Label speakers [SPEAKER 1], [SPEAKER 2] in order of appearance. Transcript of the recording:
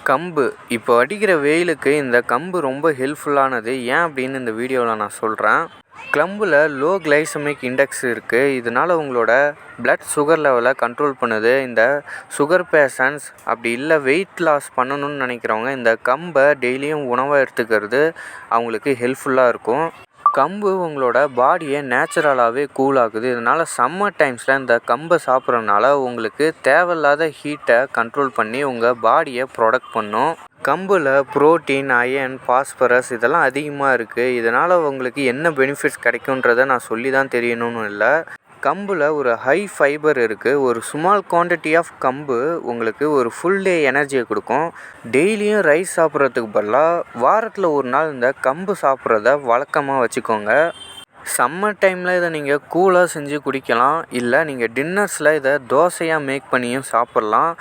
[SPEAKER 1] கம்பு இப்போ அடிக்கிற வெயிலுக்கு இந்த கம்பு ரொம்ப ஹெல்ப்ஃபுல்லானது. ஏன் அப்படின்னு இந்த வீடியோவில் நான் சொல்கிறேன். கம்பில் லோ கிளைசமிக் இண்டெக்ஸ் இருக்குது. இதனால் உங்களோட பிளட் சுகர் லெவலை கண்ட்ரோல் பண்ணுது. இந்த சுகர் பேஷண்ட்ஸ் அப்படி இல்லை வெயிட் லாஸ் பண்ணணும்னு நினைக்கிறவங்க இந்த கம்பை டெய்லியும் உணவாக எடுத்துக்கிறது அவங்களுக்கு ஹெல்ப்ஃபுல்லாக இருக்கும். கம்பு உங்களோட பாடியை நேச்சுரலாகவே கூலாகுது. இதனால் சம்மர் டைம்ஸில் இந்த கம்பை சாப்பிட்றதுனால உங்களுக்கு தேவையில்லாத ஹீட்டை கண்ட்ரோல் பண்ணி உங்கள் பாடியை ப்ரொடக்ட் பண்ணும். கம்பில் புரோட்டீன், அயன், பாஸ்பரஸ் இதெல்லாம் அதிகமாக இருக்குது. இதனால் உங்களுக்கு என்ன பெனிஃபிட்ஸ் கிடைக்குன்றதை நான் சொல்லி தான் தெரியணும்னு இல்லை. கம்பில் ஒரு ஹை ஃபைபர் இருக்குது. ஒரு ஸ்மால் குவான்டிட்டி ஆஃப் கம்பு உங்களுக்கு ஒரு ஃபுல் டே எனர்ஜியை கொடுக்கும். டெய்லியும் ரைஸ் சாப்பிட்றதுக்கு பதிலாக வாரத்தில் ஒரு நாள் இந்த கம்பு சாப்பிட்றத வழக்கமாக வச்சுக்கோங்க. சம்மர் டைமில் இதை நீங்கள் கூலாக செஞ்சு குடிக்கலாம். இல்லை நீங்கள் டின்னர்ஸில் இதை தோசையாக மேக் பண்ணியும் சாப்பிட்லாம்.